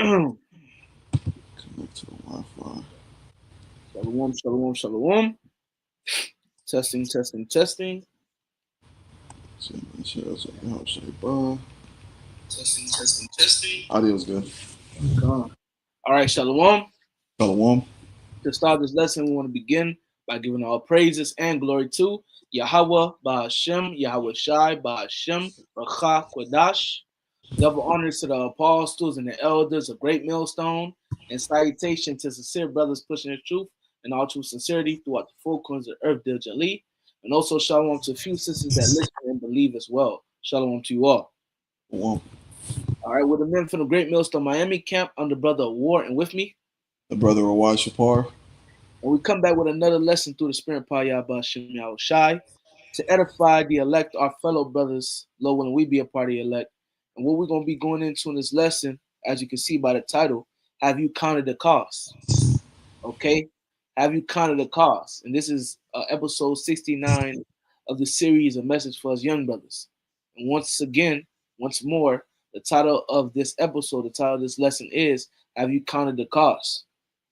Connect to the Wi-Fi. Shalom, shalom, shalom. Testing, testing, testing. Testing, testing, testing. Audio's good. All right, shalom. Shalom. To start this lesson, we want to begin by giving all praises and glory to Yahweh Ba'ashem, Yahweh Shai Ba'ashem, Racha Kodash. Double honors to the apostles and the elders of Great Millstone, and salutation to sincere brothers pushing the truth and all true sincerity throughout the four corners of earth, diligently. And also shalom to a few sisters that listen and believe as well. Shalom to you all. Shalom. All right, with the men from the Great Millstone Miami camp, I'm the brother of War, and with me. The brother Awad Shapar. And we come back with another lesson through the Spirit of Yahweh Shem Yahweh Shai to edify the elect, our fellow brothers, Lord willing we be a part of the elect. And what we're going to be going into in this lesson, as you can see by the title, have you counted the cost? Okay? Have you counted the cost? And this is episode 69 of the series, A Message for Us Young Brothers. And once again, once more, the title of this episode, the title of this lesson is, Have you counted the cost?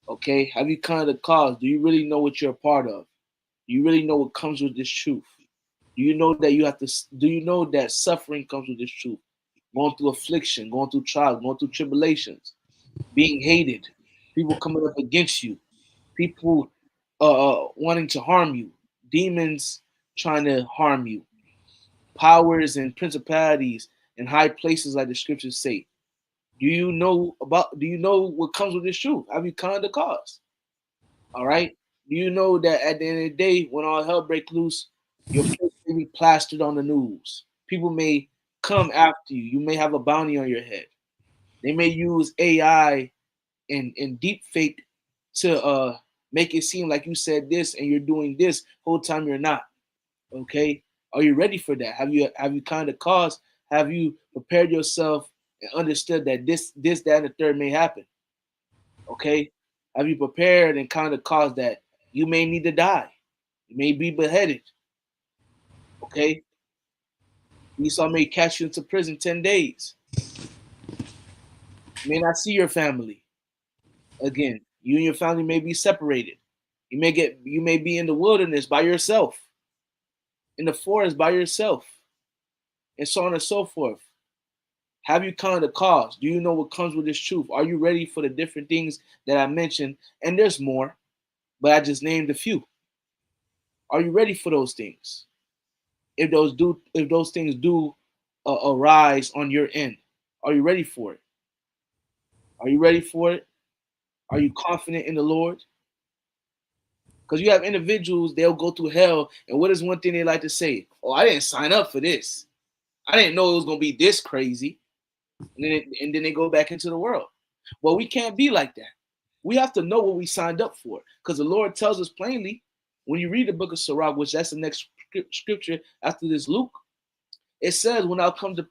Okay, have you counted the cost? Do you really know what you're a part of? Do you really know what comes with this truth? Do you know that you have to? Do you know that suffering comes with this truth? Going through affliction, going through trials, going through tribulations, being hated, people coming up against you, people wanting to harm you, demons trying to harm you, powers and principalities in high places, like the scriptures say. Do you know about? Do you know what comes with this truth? Have you counted the cost? All right. Do you know that at the end of the day, when all hell breaks loose, your face may be plastered on the news. People may come after you. You may have a bounty on your head. They may use AI and deep fake to make it seem like you said this and you're doing this whole time you're not. Okay. Are you ready for that? Have you kind of caused? Have you prepared yourself and understood that this, that, and the third may happen? Okay. Have you prepared and kind of caused that you may need to die? You may be beheaded. Okay. Esau may catch you into prison 10 days. You may not see your family again. You and your family may be separated. You may be in the wilderness by yourself, in the forest by yourself, and so on and so forth. Have you counted the cost? Do you know what comes with this truth? Are you ready for the different things that I mentioned? And there's more, but I just named a few. Are you ready for those things? If those things do arise on your end, are you ready for it? Are you ready for it? Are you confident in the Lord? Because you have individuals, they'll go through hell, and what is one thing they like to say? Oh, I didn't sign up for this. I didn't know it was gonna be this crazy. And then they go back into the world. Well, we can't be like that. We have to know what we signed up for. Because the Lord tells us plainly, when you read the book of Sirach, which that's the next scripture after this Luke, it says, when I come to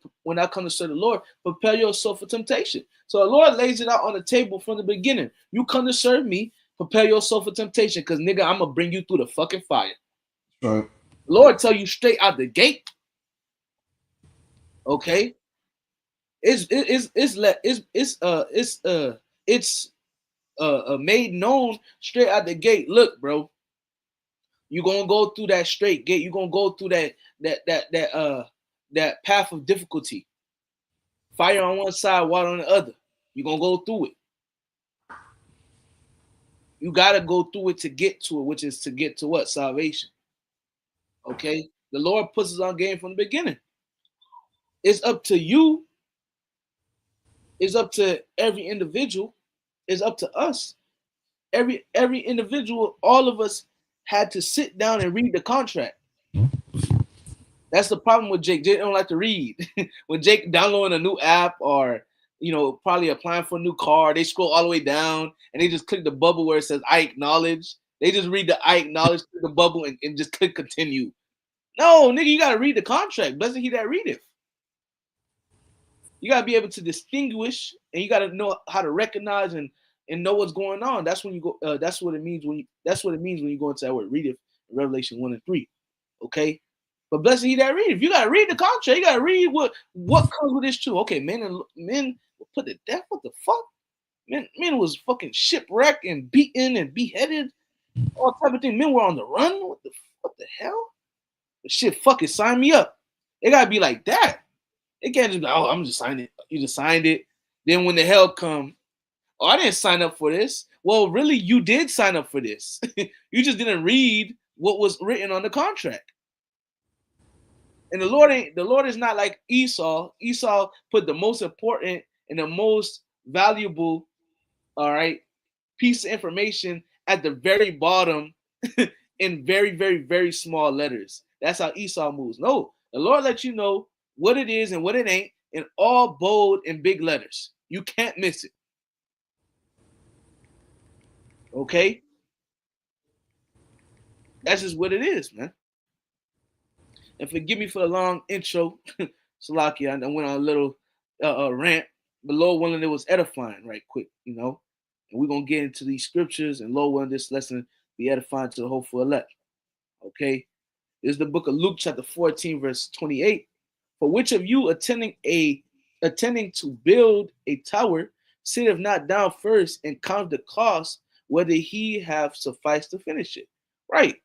serve the Lord, prepare yourself for temptation. So the Lord lays it out on the table from the beginning. You come to serve me, prepare yourself for temptation, because nigga, I'm gonna bring you through the fucking fire. Right. The Lord tell you straight out the gate. Okay? It's made known straight out the gate. Look, bro, you gonna go through that straight gate. You gonna go through that path of difficulty. Fire on one side, water on the other. You're gonna go through it. You gotta go through it to get to it, which is to get to what? Salvation. Okay? The Lord puts us on game from the beginning. It's up to you. It's up to every individual. It's up to us. Every individual, all of us had to sit down and read the contract. That's the problem with Jake. Jake don't like to read. When Jake downloading a new app or probably applying for a new car, they scroll all the way down and they just click the bubble where it says I acknowledge. They just read the I acknowledge, click the bubble, and just click continue. No, nigga, you gotta read the contract. Blessed he that readeth. You gotta be able to distinguish, and you gotta know how to recognize and know what's going on. That's when you go. That's what it means when you. That's what it means when you go into that word readeth in Revelation 1 and 3. Okay, but blessed he that readeth. You gotta read the contract. You gotta read what comes with this too. Okay, men will put to death. What the fuck? Men was fucking shipwrecked and beaten and beheaded, all type of thing. Men were on the run. What the hell? But shit, fucking sign me up. It gotta be like that. It can't just be, oh, I'm just signing it. You just signed it. Then when the hell come, oh, I didn't sign up for this. Well, really, you did sign up for this. You just didn't read what was written on the contract. And the Lord is not like Esau. Esau put the most important and the most valuable, all right, piece of information at the very bottom in very, very, very small letters. That's how Esau moves. No, the Lord lets you know what it is and what it ain't in all bold and big letters. You can't miss it. Okay? That's just what it is, man. And forgive me for the long intro, Salakia. I went on a little rant, but Lord willing, it was edifying right quick, you know. And we're going to get into these scriptures, and Lord willing, this lesson be edifying to the hopeful elect. Okay? This is the book of Luke, chapter 14, verse 28. For which of you attending to build a tower, sitteth not down first and count the cost, whether he have sufficed to finish it? Right.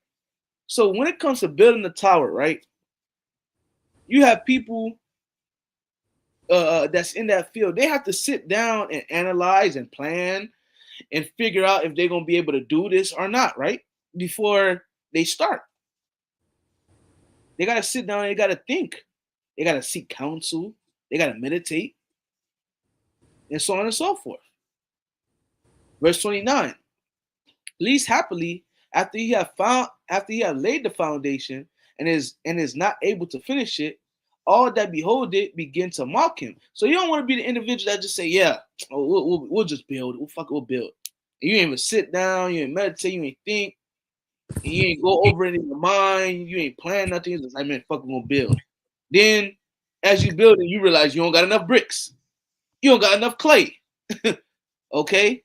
So when it comes to building the tower, right, you have people that's in that field. They have to sit down and analyze and plan and figure out if they're going to be able to do this or not, right, before they start. They got to sit down and they got to think. They got to seek counsel. They got to meditate, and so on and so forth. Verse 29. Least happily, after he have laid the foundation and is not able to finish it, all that behold it begin to mock him. So you don't want to be the individual that just say, yeah, we'll just build. We'll build. And you ain't even sit down, you ain't meditate, you ain't think, and you ain't go over it in your mind, you ain't plan nothing. It's just like, man, fuck, we're gonna build. Then as you build it, you realize you don't got enough bricks. You don't got enough clay. Okay?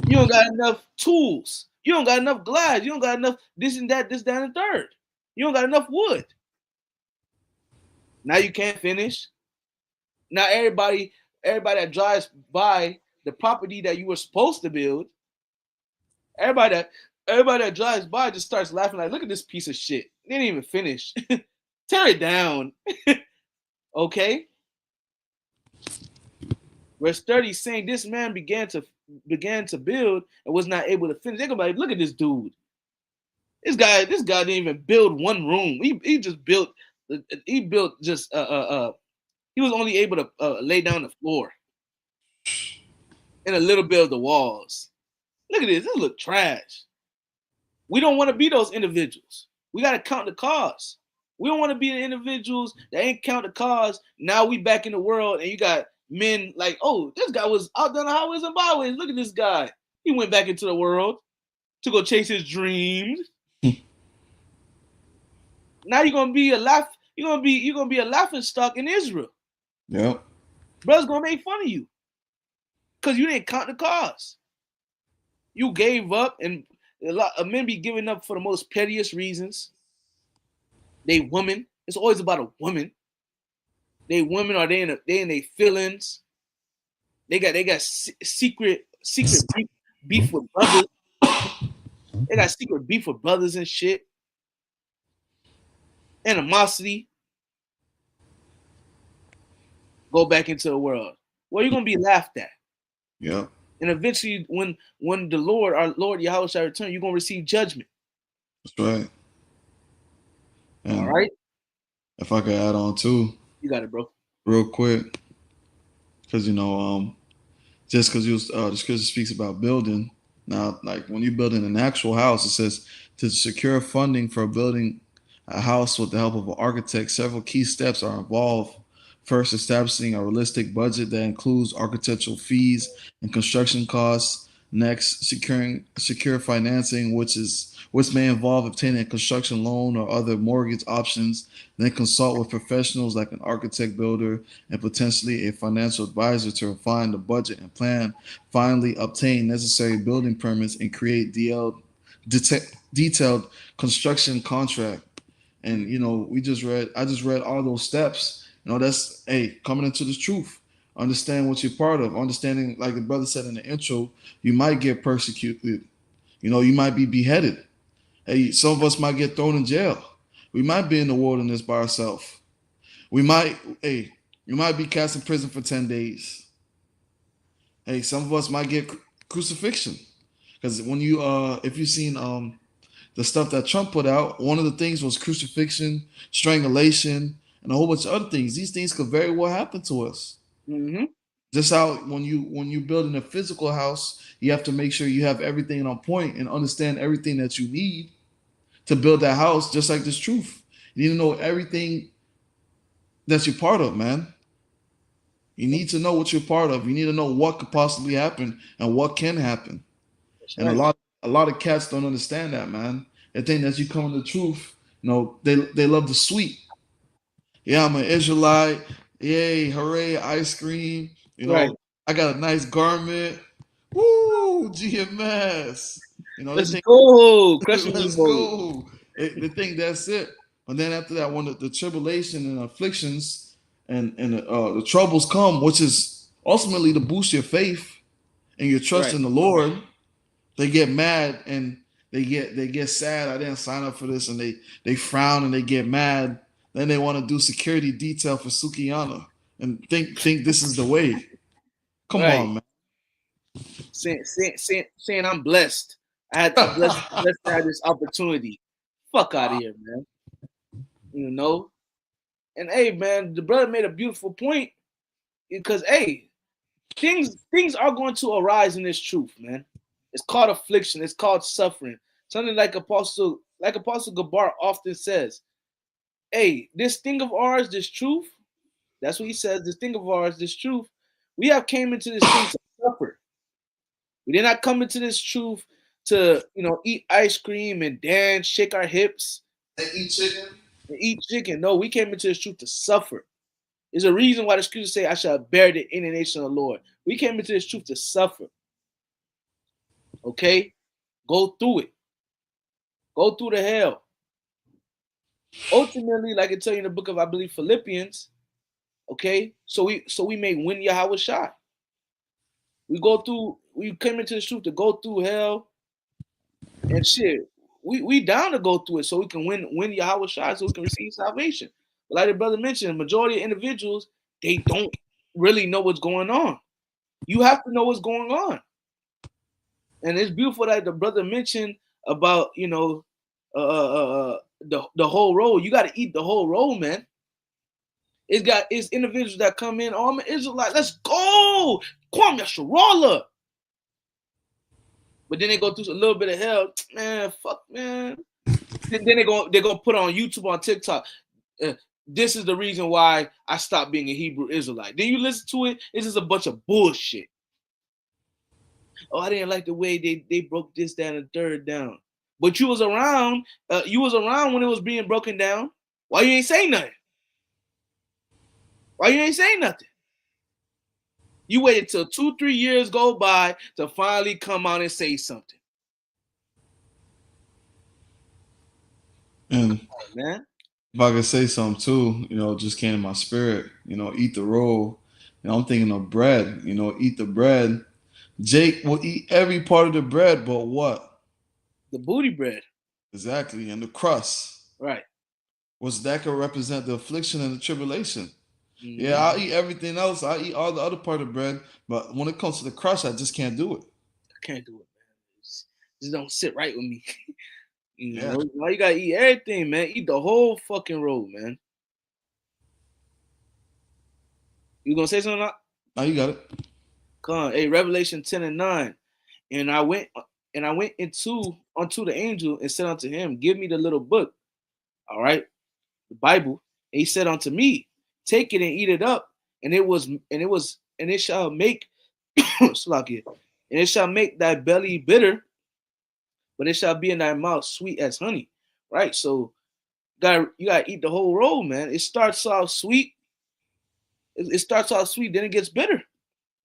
You don't got enough tools. You don't got enough glass. You don't got enough this and that, and third. You don't got enough wood. Now you can't finish. Now everybody that drives by the property that you were supposed to build, everybody that drives by just starts laughing like, look at this piece of shit. They didn't even finish. Tear it down. Okay? Verse 30 saying this man began to build and was not able to finish. Think about it. Look at this dude. This guy didn't even build one room. He just built. He built just he was only able to lay down the floor and a little bit of the walls. Look at this. This look trash. We don't want to be those individuals. We got to count the cost. We don't want to be the individuals that ain't count the cost. Now we back in the world and you got men like, oh, this guy was out down the highways and byways. Look at this guy. He went back into the world to go chase his dreams. Now you're gonna be a laughing stock in Israel. Yep. Brothers gonna make fun of you because you didn't count the cost. You gave up, and a lot of men be giving up for the most pettiest reasons. They women. It's always about a woman. They women are they in their feelings. They got secret beef with brothers. They got secret beef with brothers and shit. Animosity. Go back into the world. Well, you're gonna be laughed at. Yep. And eventually, when the Lord, our Lord Yahweh shall return, you're gonna receive judgment. That's right. And all right. If I could add on too. You got it, bro. Real quick. Because just because the scripture speaks about building. Now, like when you're building an actual house, it says to secure funding for building a house with the help of an architect, several key steps are involved. First, establishing a realistic budget that includes architectural fees and construction costs. Next, secure financing, which may involve obtaining a construction loan or other mortgage options. Then consult with professionals like an architect, builder, and potentially a financial advisor to refine the budget and plan. Finally, obtain necessary building permits and create detailed construction contract. And I just read all those steps. That's coming into the truth. Understand what you're part of. Understanding, like the brother said in the intro, you might get persecuted. You know, you might be beheaded. Hey, some of us might get thrown in jail. We might be in the wilderness by ourselves. We might, hey, you might be cast in prison for 10 days. Hey, some of us might get crucifixion. Because when you, if you've seen the stuff that Trump put out, one of the things was crucifixion, strangulation, and a whole bunch of other things. These things could very well happen to us. Mm-hmm. Just how when you build in a physical house, you have to make sure you have everything on point and understand everything that you need to build that house. Just like this truth, you need to know everything that you're part of, man. You need to know what you're part of. You need to know what could possibly happen and what can happen. That's And right. a lot of cats don't understand that, man. They think that you come to the truth. You know, they love the sweet. Yeah, I'm an Israelite. Yay, hooray, ice cream. You Right. know, I got a nice garment. Woo, GMS. You know, they Let's think, go. Crushing let's mode. go. They think that's it. But then after that, when the tribulation and afflictions and the troubles come, which is ultimately to boost your faith and your trust Right. in the Lord, they get mad and they get sad. I didn't sign up for this, and they frown and they get mad. Then they want to do security detail for Sukiyana and think this is the way. Come Right. on, man. Saying I'm blessed. I'm blessed to have this opportunity. Fuck out of here, man. You know? And hey, man, the brother made a beautiful point because hey, things are going to arise in this truth, man. It's called affliction, it's called suffering. Something like Apostle Gabar often says, hey, this thing of ours, this truth, that's what he says, this thing of ours, this truth, we have came into this thing to suffer. We did not come into this truth to, eat ice cream and dance, shake our hips, They eat chicken. and eat chicken. No, we came into this truth to suffer. There's a reason why the scriptures say, I shall bear the indignation of the Lord. We came into this truth to suffer. Okay? Go through it. Go through the hell. Ultimately, like I tell you in the book of, I believe, Philippians, okay? So we may win Yahweh Shai. We came into this truth to go through hell and shit. We down to go through it so we can win Yahweh Shai, so we can receive salvation. But like the brother mentioned, the majority of individuals, they don't really know what's going on. You have to know what's going on. And it's beautiful that the brother mentioned about, the whole roll. You got to eat the whole roll, man. It's individuals that come in, oh, I'm an Israelite, let's go, Kwame Yasharala. But then they go through a little bit of hell, man. Fuck, man. Then they're gonna put on YouTube, on TikTok. This is the reason why I stopped being a Hebrew Israelite. Then you listen to it, it's just a bunch of bullshit. Oh, I didn't like the way they broke this down and third down. But you was around. You was around when it was being broken down. Why you ain't say nothing? Why you ain't say nothing? You waited till 2-3 years go by to finally come out and say something. And Man, if I could say something too, you know, just came to my spirit. You know, eat the roll. You know, I'm thinking of bread. You know, eat the bread. Jake will eat every part of the bread, but what? the booty bread. Exactly, and the crust. Right. Was that could represent the affliction and the tribulation. Yeah, Mm-hmm. I'll eat everything else. I eat all the other part of bread, but when it comes to the crust, I just can't do it. I can't do it, man. Just don't sit right with me. Yeah, Now you gotta eat everything, man. Eat the whole fucking roll, man. You gonna say something? now you got it. Come on. Hey, Revelation 10:9. And I went into unto the angel and said unto him, give me the little book. All right, the Bible. And he said unto me, take it and eat it up, and it shall make Slakia, and it shall make thy belly bitter, but it shall be in thy mouth sweet as honey. Right? So you gotta eat the whole roll, man. It starts off sweet. It starts off sweet, then it gets bitter.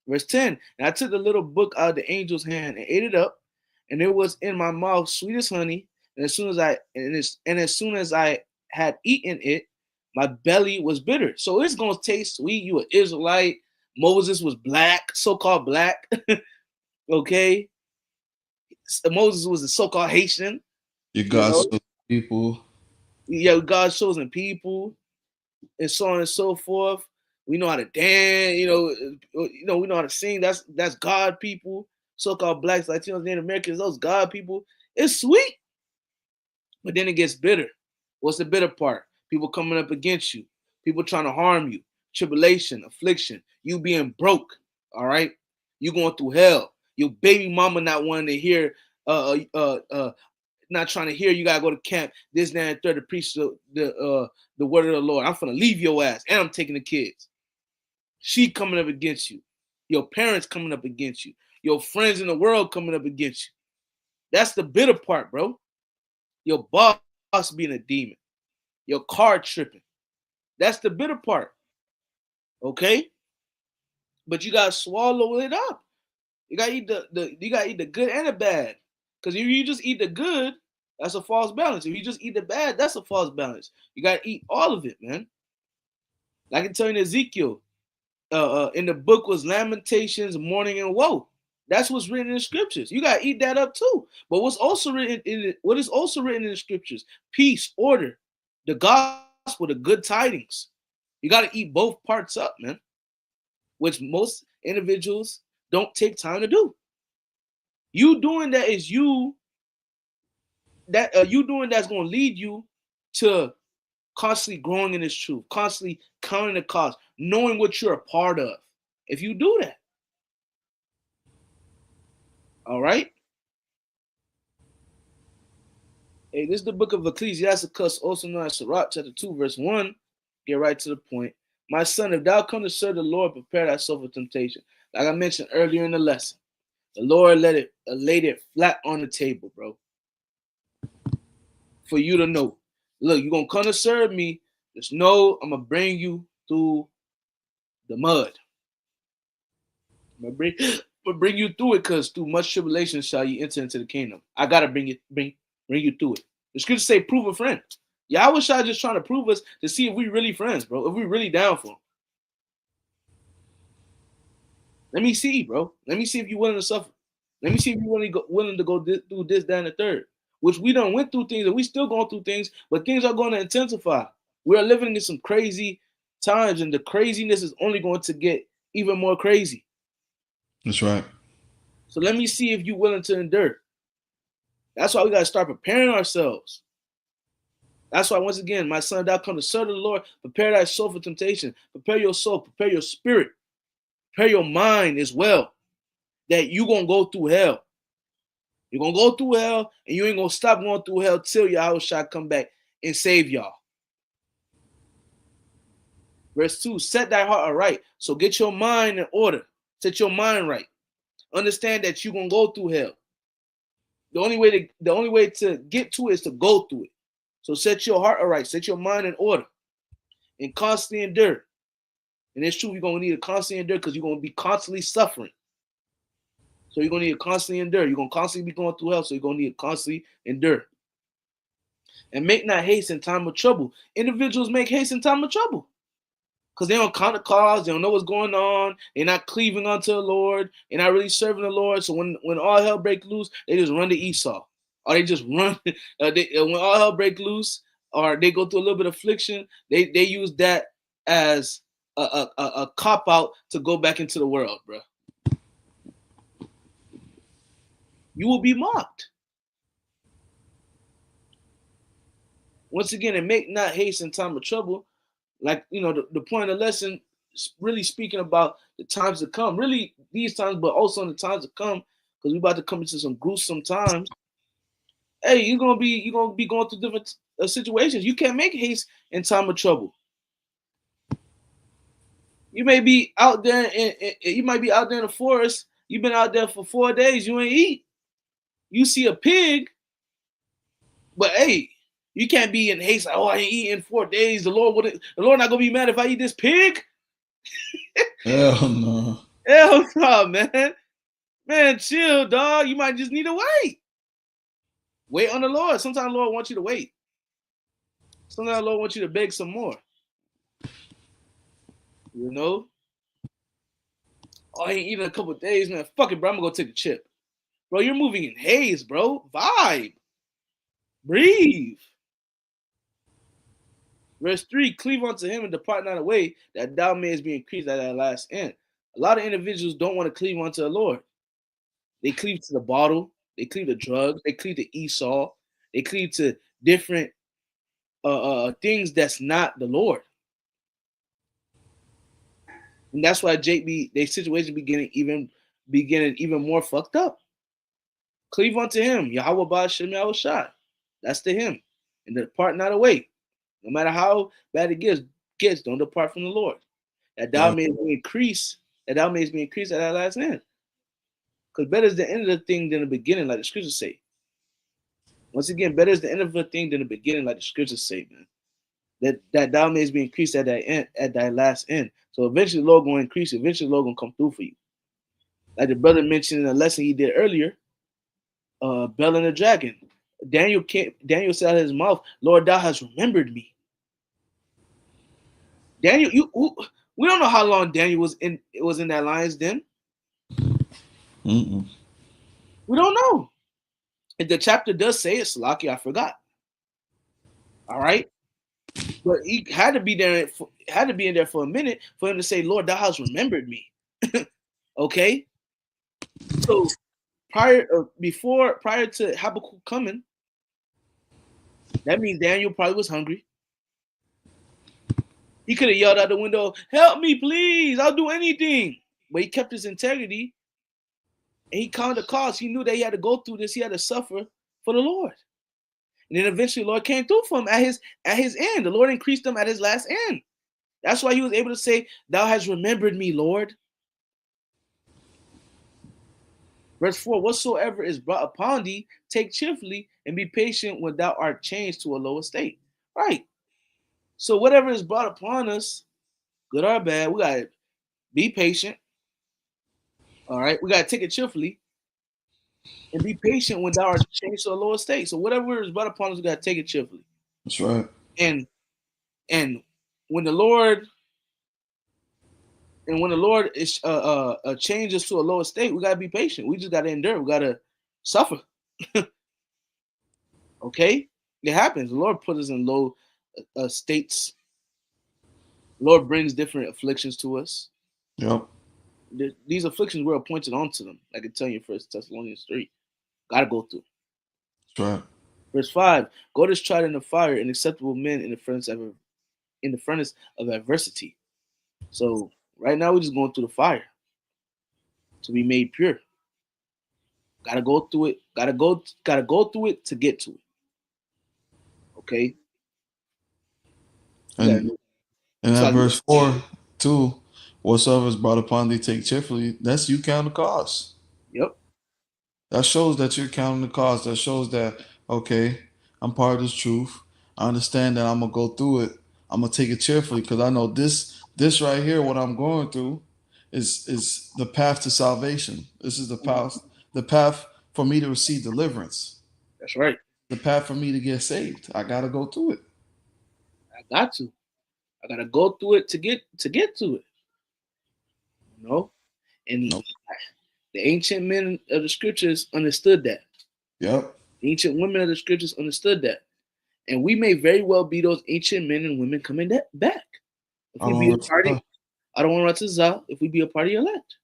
Verse 10. And I took the little book out of the angel's hand and ate it up, and it was in my mouth sweet as honey. And as soon as I had eaten it, my belly was bitter. So it's gonna taste sweet. You an Israelite, Moses was black, so-called black. Okay, Moses was a so-called Haitian. Your You God's know, chosen people. yeah, God's chosen people, and so on and so forth. We know how to dance. We know how to sing. That's God people. So-called blacks, Latinos, Native Americans, those God people. It's sweet, but then it gets bitter. What's the bitter part? People coming up against you, people trying to harm you, tribulation, affliction, you being broke. All right, you going through hell. Your baby mama not wanting to hear, not trying to hear. You gotta go to camp. This, that, and third to preach the word of the Lord. I'm gonna leave your ass, and I'm taking the kids. She coming up against you. Your parents coming up against you. Your friends in the world coming up against you. That's the bitter part, bro. Your boss being a demon. Your car tripping. That's the bitter part. Okay? But you gotta swallow it up. You gotta eat the good and the bad. Because if you just eat the good, that's a false balance. If you just eat the bad, that's a false balance. You gotta eat all of it, man. Like I can tell you in Ezekiel, in the book was lamentations, mourning, and woe. That's what's written in the scriptures. You gotta eat that up too. But what's also written in it, what is also written in the scriptures? Peace, order, the gospel, the good tidings. You gotta eat both parts up, man. Which most individuals don't take time to do. You doing that is you doing that's gonna lead you to constantly growing in this truth, constantly counting the cost, knowing what you're a part of. If you do that. All right. Hey, this is the book of Ecclesiasticus, also known as Sirach, chapter 2, verse 1. Get right to the point. My son, if thou come to serve the Lord, prepare thyself for temptation. Like I mentioned earlier in the lesson, the Lord laid it flat on the table, bro. For you to know. Look, you're going to come to serve me. Just know I'm going to bring you through the mud. I'm going to bring you through it because through much tribulation shall you enter into the kingdom. I got to bring you through it. The scriptures say prove a friend. Yeah, I wish I just trying to prove us to see if we really friends, bro. If we really down for him. Let me see, bro. Let me see if you're willing to suffer. Let me see if you're willing to go through this, that, and the third. Which we done went through things and we still going through things, but things are going to intensify. We are living in some crazy times, and the craziness is only going to get even more crazy. That's right. So let me see if you're willing to endure. That's why we got to start preparing ourselves. That's why, once again, my son, thou come to serve the Lord, prepare thy soul for temptation. Prepare your soul, prepare your spirit, prepare your mind as well, that you're going to go through hell. You're going to go through hell, and you ain't going to stop going through hell till Yahweh shall come back and save y'all. Verse 2, set thy heart aright. So get your mind in order. Set your mind right. Understand that you're going to go through hell. The only way to get to it is to go through it. So set your heart aright. Set your mind in order. And constantly endure. And it's true, you're going to need to constantly endure because you're going to be constantly suffering. So you're going to need to constantly endure. You're going to constantly be going through hell, so you're going to need to constantly endure. And make not haste in time of trouble. Individuals make haste in time of trouble because they don't count the cost. They don't know what's going on. They're not cleaving unto the Lord. They're not really serving the Lord. So when all hell breaks loose, they just run to Esau. Or they just run. When all hell breaks loose, or they go through a little bit of affliction, they use that as a cop out to go back into the world, bro. You will be mocked. Once again, and make not haste in time of trouble. Like, the point of the lesson is really speaking about the times to come. Really these times, but also in the times to come, because we're about to come into some gruesome times. Hey, you're gonna be going through different situations. You can't make haste in time of trouble. You may be out there you might be out there in the forest. You've been out there for 4 days. You ain't eat. You see a pig, but hey, you can't be in haste. Like, oh, I ain't eating in 4 days. The Lord not gonna be mad if I eat this pig. Hell no. Hell no, man. Man, chill, dog. You might just need to wait. Wait on the Lord. Sometimes the Lord wants you to wait. Sometimes the Lord wants you to beg some more. You know? Oh, I ain't eating in a couple of days, man. Fuck it, bro. I'm gonna go take a chip. Bro, you're moving in haze, bro. Vibe. Breathe. Verse 3, cleave unto him and depart not away, that thou mayest be increased at that last end. A lot of individuals don't want to cleave unto the Lord. They cleave to the bottle, they cleave to drugs, they cleave to Esau, they cleave to different things that's not the Lord. And that's why their situation beginning even more fucked up. Cleave unto him, Yahweh Ba'ashem Yahushai. That's to him. And depart not away. No matter how bad it gets, don't depart from the Lord. That thou mayest be increased, at that last end. Because better is the end of the thing than the beginning, like the scriptures say. Once again, better is the end of a thing than the beginning, like the scriptures say, man. That thou mayest be increased at that end, at that last end. So eventually the Lord gonna increase, eventually the Lord gonna come through for you. Like the brother mentioned in a lesson he did earlier, Bel and the dragon. Daniel said out of his mouth, Lord, thou hast remembered me. Daniel, we don't know how long Daniel was in that lion's den. Mm-mm. We don't know. If the chapter does say it, Salaki, I forgot. All right. But he had to be in there for a minute for him to say, Lord, thou hast remembered me. Okay. So prior to Habakkuk coming, that means Daniel probably was hungry. He could have yelled out the window, help me, please, I'll do anything. But he kept his integrity and he counted the cost. He knew that he had to go through this, he had to suffer for the Lord. And then eventually the Lord came through for him at his end. The Lord increased him at his last end. That's why he was able to say, thou hast remembered me, Lord. Verse 4, whatsoever is brought upon thee, take cheerfully and be patient when thou art changed to a lower state. Right. So whatever is brought upon us, good or bad, we got to be patient. All right. We got to take it cheerfully and be patient when thou art changed to a lower state. So whatever is brought upon us, we got to take it cheerfully. That's right. And when the Lord is changes to a lower state, we gotta be patient. We just gotta endure. We gotta suffer. Okay, it happens. The Lord put us in low states. The Lord brings different afflictions to us. Yep. These afflictions were appointed onto them. I can tell you, 1 Thessalonians 3. Gotta go through. That's right. Verse 5. God is tried in the fire, and acceptable men in the furnace of adversity. So right now we're just going through the fire to be made pure. Gotta go through it. Gotta go through it to get to it. Okay. And that verse 4 too, whatsoever is brought upon thee, take cheerfully. That's you counting the cost. Yep. That shows that you're counting the cost. That shows that, okay, I'm part of this truth. I understand that I'm gonna go through it. I'm gonna take it cheerfully because I know this right here, what I'm going through, is the path to salvation. This is the path for me to receive deliverance. That's right. The path for me to get saved. I gotta go through it. I gotta go through it to get to it. You know? And the ancient men of the scriptures understood that. Yep. The ancient women of the scriptures understood that. And we may very well be those ancient men and women coming back. If we be a party, I don't want to Zah, if we be a party elect.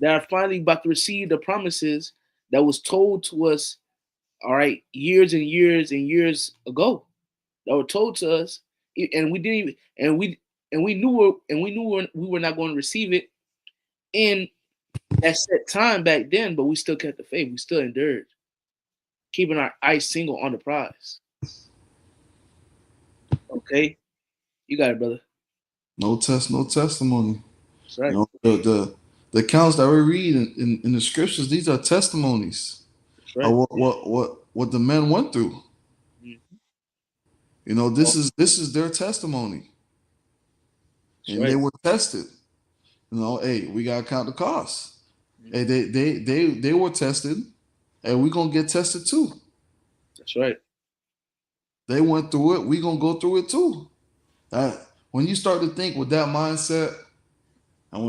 That are finally about to receive the promises that was told to us, all right, years and years and years ago. That were told to us, and we didn't even, we knew we were not going to receive it in that set time back then, but we still kept the faith. We still endured, keeping our eyes single on the prize. Okay, you got it, brother. No test, no testimony. That's right. You know, the accounts that we read in the scriptures, these are testimonies right. of what the men went through. Mm-hmm. You know, this is their testimony. That's and they were tested. You know, hey, we gotta count the costs. Mm-hmm. Hey, they were tested, and we're gonna get tested too. That's right. They went through it, we're gonna go through it too. When you start to think with that mindset, And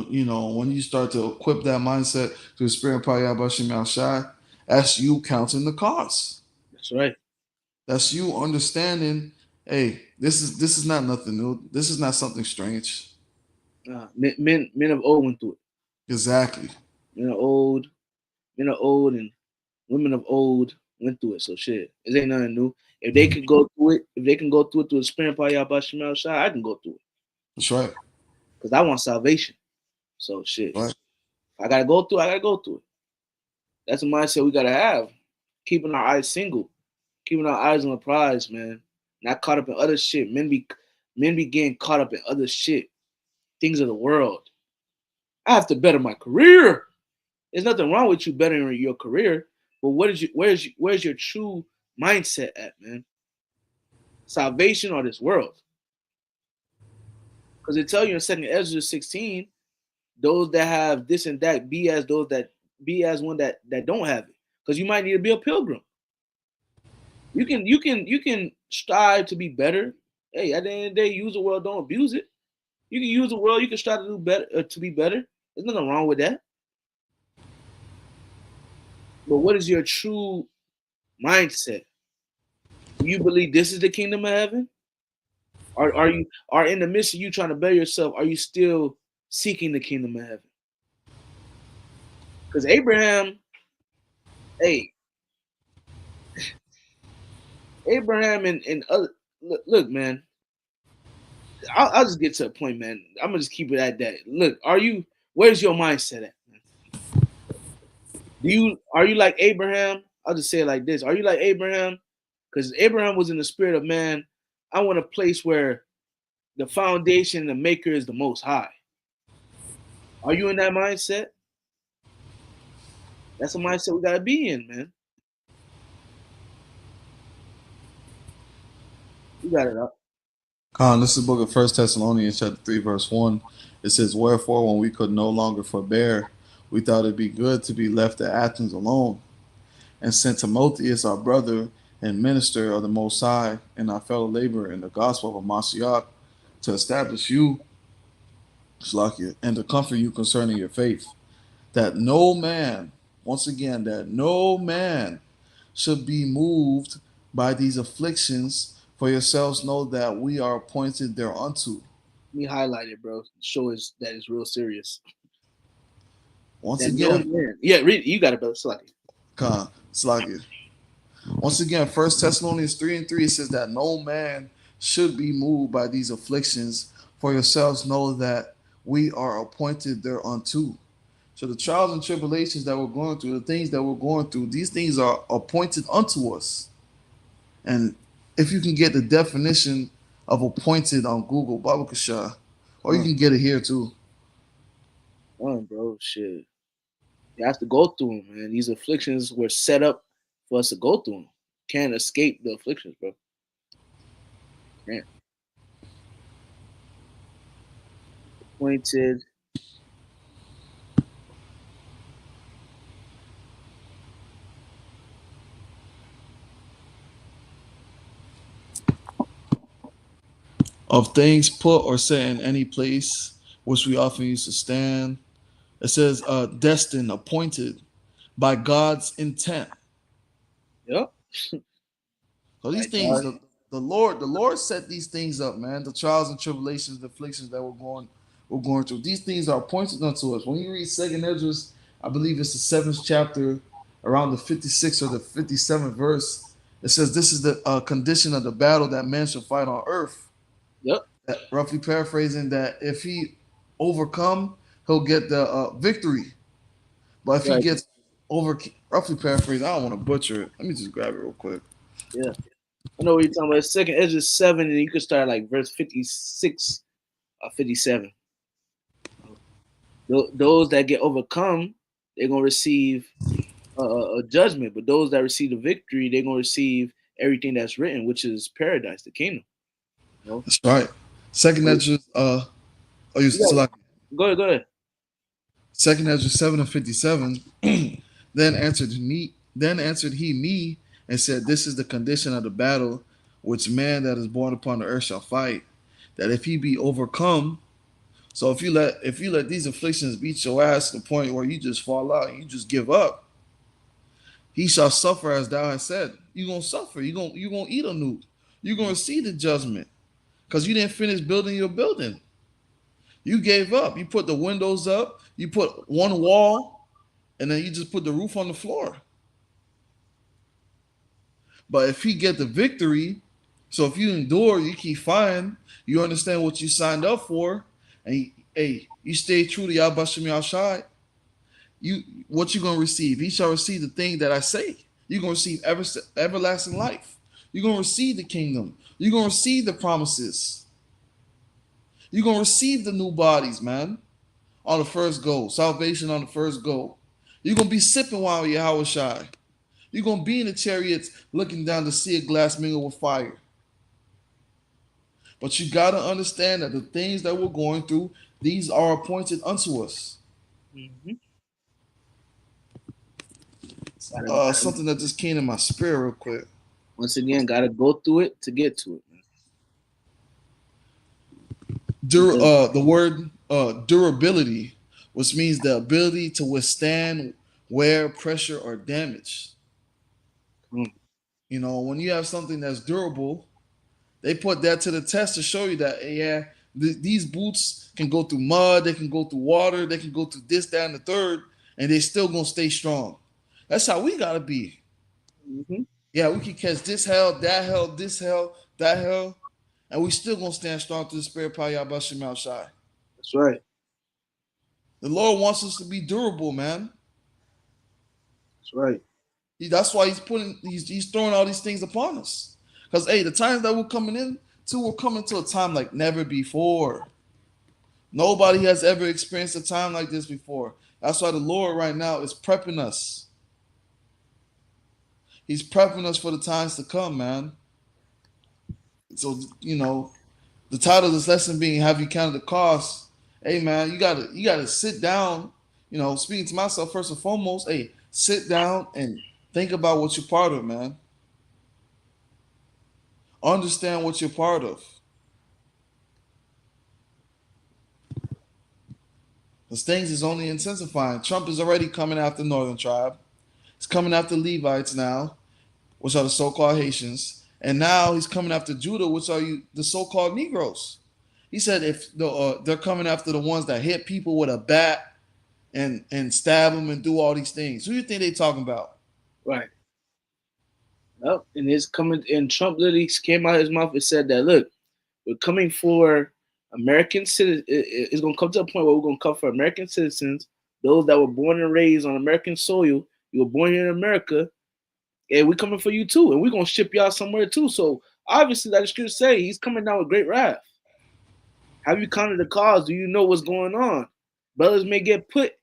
when you start to equip that mindset to the spirit of Payabashim Shai, that's you counting the cost. That's right. That's you understanding, hey, this is not nothing new. This is not something strange. Men of old went through it. Exactly. Men of old, men of old, and women of old went through it. So shit, it ain't nothing new. If they could go through it, if they can go through it through the spirit of Yahweh Shai, I can go through it That's right. because I want salvation. So shit, Right. I gotta go through. I gotta go through it. That's a mindset we gotta have. Keeping our eyes single, keeping our eyes on the prize, man. Not caught up in other shit. Men be getting caught up in other shit, things of the world. I have to better my career. There's nothing wrong with you bettering your career, but where's your true mindset at, man? Salvation or this world? Because they tell you in Second Ezra 16, those that have this and that be as those that be as one that don't have it. Because you might need to be a pilgrim. You can strive to be better. Hey, at the end of the day, use the world, don't abuse it. You can use the world. You can strive to do better, to be better. There's nothing wrong with that. But what is your true mindset? Do you believe this is the kingdom of heaven? Are you are in the midst of you trying to better yourself? Are you still seeking the kingdom of heaven? Because Abraham, hey, Abraham and other look, man. I'll just get to a point, man. I'm gonna just keep it at that. Look, where's your mindset at? Are you like Abraham? I'll just say it like this. Are you like Abraham? Because Abraham was in the spirit of man. I want a place where the foundation, the maker is the most high. Are you in that mindset? That's a mindset we gotta be in, man. You got it up. Con, this is the book of First Thessalonians chapter 3, verse 1. It says, wherefore, when we could no longer forbear, we thought it'd be good to be left at Athens alone, and sent Timotheus, our brother and minister of the Most High, and our fellow laborer in the gospel of Mashiach, to establish you, Shlakia, and to comfort you concerning your faith, that no man, once again, that no man should be moved by these afflictions, for yourselves know that we are appointed thereunto. Let me highlight it, bro. Show us that it's real serious. Once That again, no man. Yeah, read it. You got it, brother. Khan, Slakia. Once again, First Thessalonians 3 and 3 it says that no man should be moved by these afflictions, for yourselves know that we are appointed thereunto. So the trials and tribulations that we're going through, the things that we're going through, these things are appointed unto us. And if you can get the definition of appointed on Google, Baba Kasha, or you can get it here too. Bro, shit. You have to go through them, man. These afflictions were set up for us to go through them. Can't escape the afflictions, bro. Man. Appointed. Of things put or set in any place, which we often use to stand. It says destined, appointed by God's intent. Yep. So these things, the Lord set these things up, man. The trials and tribulations, the afflictions that we're going through. These things are appointed unto us. When you read Second Ezra, I believe it's the 7th chapter, around the 56th or the 57th verse. It says, "This is the condition of the battle that man shall fight on earth." Yep. Roughly paraphrasing that, if he overcome, he'll get the victory. But if he gets roughly paraphrased, I don't want to butcher it. Let me just grab it real quick. Yeah. I know what you're talking about. Second Ezra 7, and you can start like verse 56 or 57. Those that get overcome, they're going to receive a judgment. But those that receive the victory, they're going to receive everything that's written, which is paradise, the kingdom. You know? That's right. Second Ezra, Go ahead. Second Ezra 7 and 57. Then answered he me and said, "This is the condition of the battle which man that is born upon the earth shall fight, that if he be overcome." So if you let these afflictions beat your ass to the point where you just fall out and you just give up, he shall suffer as thou hast said. You're gonna suffer. You're gonna eat a nuke. You're gonna see the judgment. Because you didn't finish building your building. You gave up. You put the windows up, you put one wall, and then you just put the roof on the floor. But if he get the victory, so if you endure, you keep fighting, you understand what you signed up for, and hey, you stay true to Yahbashim Yahshai, you what you gonna receive? He shall receive the thing that I say. You're gonna receive everlasting life. You're gonna receive the kingdom. You're gonna receive the promises. You're gonna receive the new bodies, man. On the first go. Salvation on the first go. You're gonna be sipping wine with Yahweh Shai. You're gonna be in the chariots looking down to see a glass mingled with fire. But you gotta understand that the things that we're going through, these are appointed unto us. Mm-hmm. Something that just came in my spirit real quick. Once again, gotta go through it to get to it, man. The word durability, which means the ability to withstand wear, pressure, or damage. You know, when you have something that's durable, they put that to the test to show you that, yeah, these boots can go through mud, they can go through water, they can go through this, that, and the third, and they still gonna stay strong. That's how we gotta be. Mm-hmm. Yeah, we can catch this hell, that hell, this hell, that hell, and we still gonna stand strong through the spirit power Yahbashim Shai. That's right. The Lord wants us to be durable, man. That's right. That's why he's throwing all these things upon us. Because hey, the times that we're coming to a time like never before. Nobody has ever experienced a time like this before. That's why the Lord right now is prepping us. He's prepping us for the times to come, man. So, you know, the title of this lesson being "Have you counted the cost?" Hey, man, you gotta sit down. You know, speaking to myself first and foremost. Hey, sit down and think about what you're part of, man. Understand what you're part of. Because things is only intensifying. Trump is already coming after Northern Tribe. He's coming after Levites now, which are the so-called Haitians. And now he's coming after Judah, which are the so-called Negroes. He said if they're coming after the ones that hit people with a bat and stab them and do all these things. Who do you think they talking about? Right. Yep. And it's coming. And Trump literally came out of his mouth and said that, look, we're coming for American citizens. It's going to come to a point where we're going to come for American citizens, those that were born and raised on American soil. You were born here in America, and we're coming for you too. And we're going to ship y'all somewhere too. So obviously, like the scriptures say, he's coming down with great wrath. Have you counted the cost? Do you know what's going on? Brothers may get put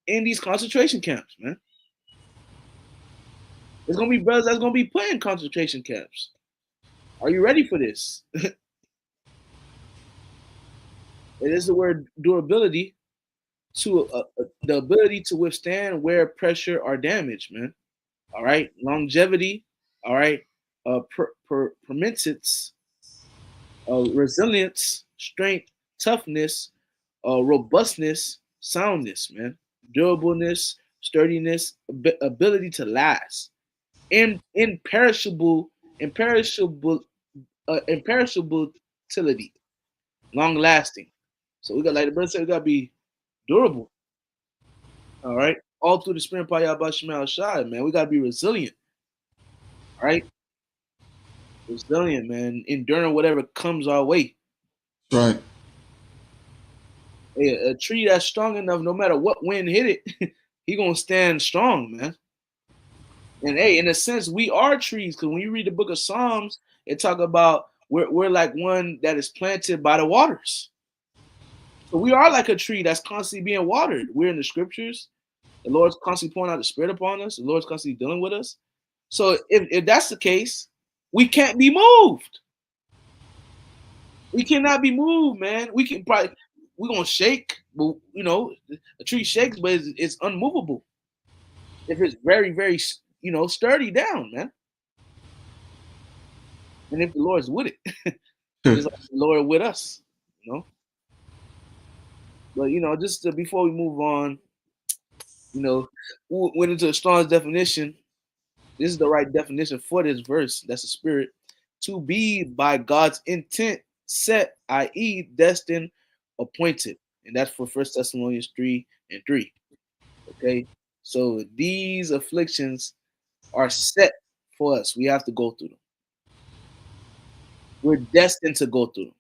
in these concentration camps, man. There's going to be brothers that's going to be put in concentration camps. Are you ready for this? It is the word durability, to the ability to withstand wear, pressure, or damage, man. All right, longevity. All right, permittance, resilience, strength, toughness, robustness, soundness, man. Durableness, sturdiness, ability to last, imperishability, long lasting. So we got, like the brother said, we gotta be durable. All right. All through the spirit power Yahbashim Shai, man. We gotta be resilient. All right. Resilient, man. Enduring whatever comes our way. Right. Hey, a tree that's strong enough, no matter what wind hit it, he gonna stand strong, man. And hey, in a sense, we are trees, because when you read the book of Psalms, it talk about we're like one that is planted by the waters. So we are like a tree that's constantly being watered. We're in the scriptures. The Lord's constantly pouring out the Spirit upon us. The Lord's constantly dealing with us. So if that's the case, we can't be moved. We cannot be moved, man. We're gonna shake, but you know, a tree shakes, but it's unmovable. If it's very, very, sturdy down, man. And if the Lord's with it, it's like the Lord with us, you know. But just before we move on, we went into a Strong's definition. This is the right definition for this verse. That's the spirit. To be by God's intent set, i.e., destined, appointed. And that's for 1 Thessalonians 3:3. Okay. So these afflictions are set for us. We have to go through them. We're destined to go through them.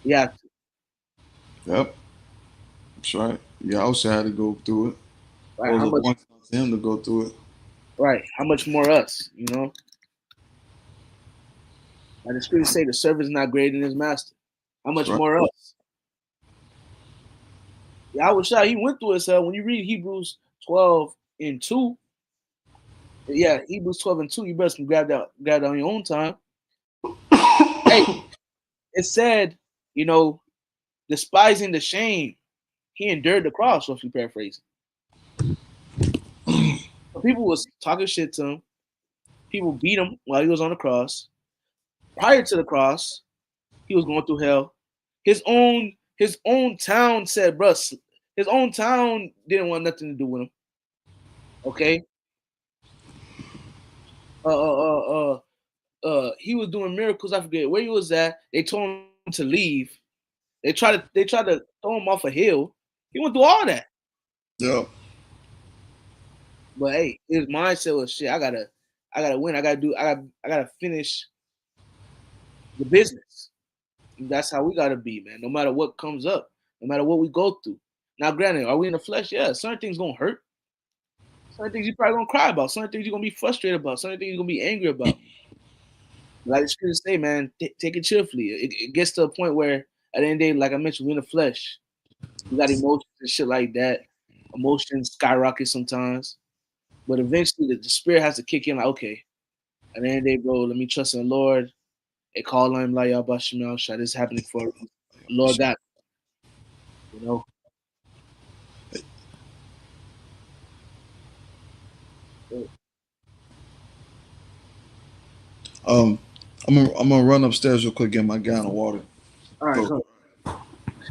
We have to. Yep. That's right. Yeah, I also had to go through it. Right? Those How are much? points to him to go through it. Right? How much more us? Like the scriptures say, the servant is not greater than his master. How much That's right. more us? Yeah, I was shy. He went through it. So when you read Hebrews 12:2, yeah, Hebrews 12:2, you better grab that on your own time. Hey, it said, despising the shame, he endured the cross. Roughly paraphrasing. People was talking shit to him. People beat him while he was on the cross. Prior to the cross, he was going through hell. His own town said, bruh, his own town didn't want nothing to do with him. Okay. He was doing miracles. I forget where he was at. They told him to leave. They tried to throw him off a hill. He went through all that. Yeah. But hey, his mindset was shit. I gotta win. I gotta finish the business. And that's how we gotta be, man. No matter what comes up, no matter what we go through. Now, granted, are we in the flesh? Yeah, certain things gonna hurt. Certain things you're probably gonna cry about. Certain things you're gonna be frustrated about. Certain things you're gonna be angry about. Like the scriptures say, man, take it cheerfully. It gets to a point where at the end of the day, like I mentioned, we're in the flesh. We got emotions and shit like that. Emotions skyrocket sometimes. But eventually the spirit has to kick in like, okay, at the end of the day, bro, let me trust in the Lord. They call on him like Yabashimel Shah. This is happening for the Lord God. I'm gonna run upstairs real quick, get my gallon of water. All right, come.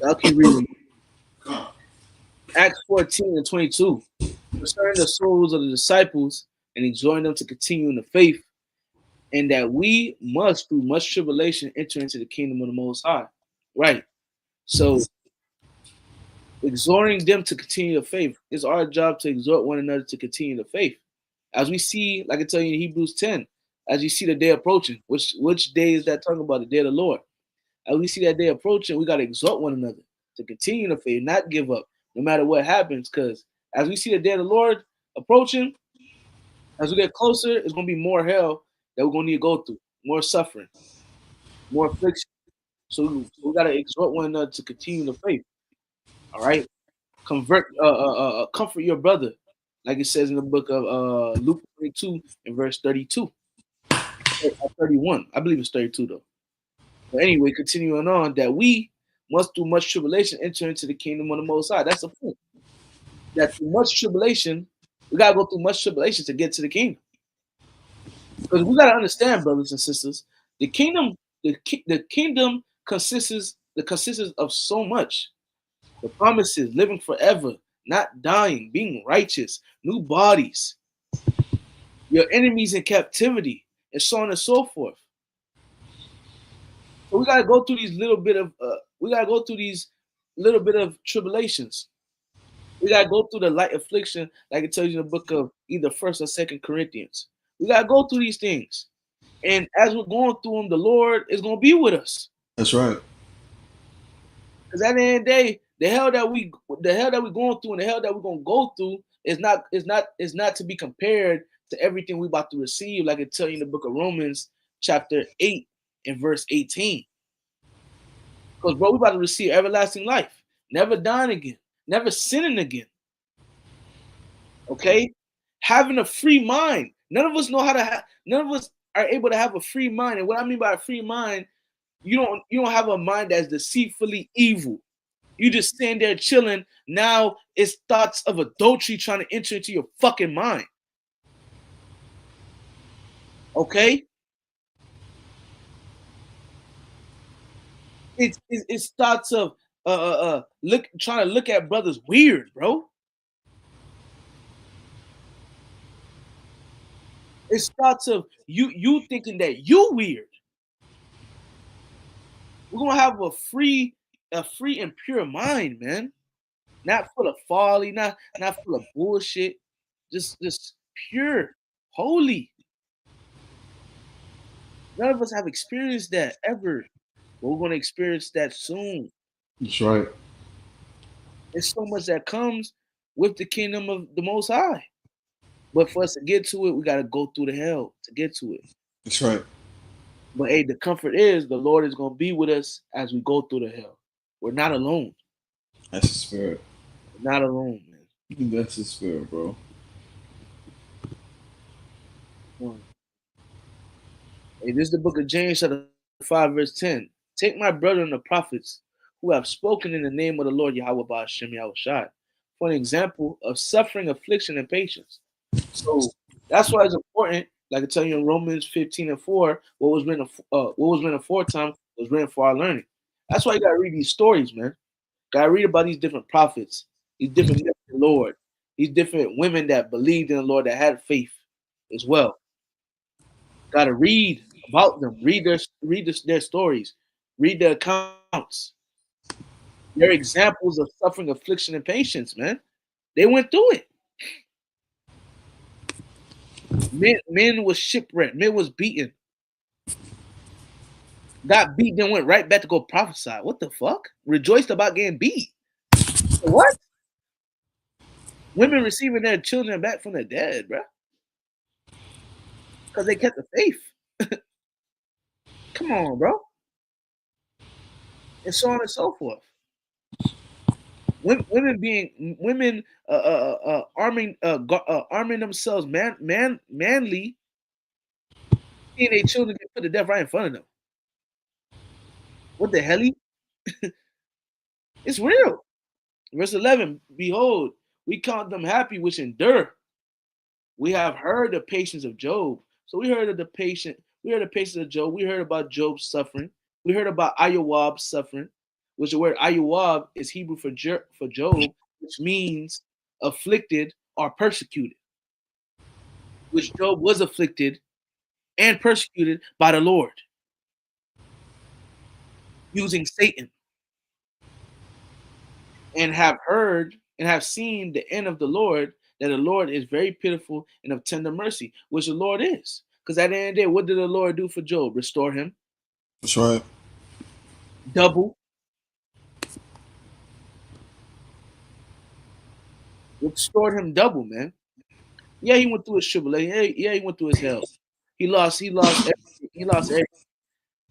I'll keep reading. Acts 14:22. Concerning the souls of the disciples and exhorting them to continue in the faith, and that we must, through much tribulation, enter into the kingdom of the Most High. Right. So, exhorting them to continue the faith is our job to exhort one another to continue the faith. As we see, like I tell you in Hebrews 10, as you see the day approaching, which day is that talking about? The day of the Lord. As we see that day approaching, we got to exhort one another to continue the faith, not give up, no matter what happens. Because as we see the day of the Lord approaching, as we get closer, it's going to be more hell that we're going to need to go through, more suffering, more affliction. So we got to exhort one another to continue the faith. All right, comfort your brother, like it says in the book of Luke 22 and verse 32, 31. I believe it's 32 though. But anyway, continuing on, that we must through much tribulation enter into the kingdom of the Most High. That's the point. That through much tribulation, we gotta go through much tribulation to get to the kingdom. Because we gotta understand, brothers and sisters, the kingdom consists of so much. The promises, living forever, not dying, being righteous, new bodies, your enemies in captivity, and so on and so forth. So we gotta go through these little bit of tribulations. We gotta go through the light affliction, like it tells you in the book of either 1st or 2nd Corinthians. We gotta go through these things. And as we're going through them, the Lord is gonna be with us. That's right. Because at the end of the day, the hell that we're going through and the hell that we're gonna go through is not to be compared to everything we're about to receive, like it tells you in the book of Romans, chapter 8 and verse 18. Because bro, we're about to receive everlasting life, never dying again, never sinning again. Okay? Having a free mind. None of us are able to have a free mind. And what I mean by a free mind, you don't have a mind that's deceitfully evil. You just stand there chilling. Now it's thoughts of adultery trying to enter into your fucking mind. Okay? It's thoughts of look trying to look at brothers weird, bro. It starts of you thinking that you weird. We're gonna have a free and pure mind, man. Not full of folly, not full of bullshit. Just pure, holy. None of us have experienced that ever. But we're gonna experience that soon. That's right. There's so much that comes with the kingdom of the Most High. But for us to get to it, we gotta go through the hell to get to it. That's right. But hey, the comfort is the Lord is gonna be with us as we go through the hell. We're not alone. That's the spirit. We're not alone, man. That's the spirit, bro. Hey, this is the book of James, chapter 5, verse 10. Take my brethren the prophets who have spoken in the name of the Lord Yahweh Ba'ashem Yahushai for an example of suffering, affliction, and patience. So that's why it's important. Like I tell you in Romans 15 and 4, what was written aforetime was written for our learning. That's why you gotta read these stories, man. Gotta read about these different prophets, these different men of the Lord, these different women that believed in the Lord that had faith as well. Gotta read about them, their stories, read their accounts. They're examples of suffering, affliction, and patience, man. They went through it. Men was shipwrecked, men was beaten, got beat, then went right back to go prophesy. What the fuck? Rejoiced about getting beat. What? Women receiving their children back from the dead, bro. Because they kept the faith. Come on, bro. And so on and so forth. Women arming themselves manly, seeing their children get put to death right in front of them. What the hell? It's real. Verse 11, behold, we count them happy which endure. We have heard the patience of Job. So we heard the patience of Job. We heard about Job's suffering. We heard about Ayawab's suffering, which the word Ayawab is Hebrew for Job, which means afflicted or persecuted. Which Job was afflicted and persecuted by the Lord using Satan. And have heard and have seen the end of the Lord, that the Lord is very pitiful and of tender mercy, which the Lord is. Because at the end of the day, what did the Lord do for Job? Restore him. That's right. Double. Restored him double, man. Yeah, he went through his tribulation. Yeah, he went through his hell. He lost everything.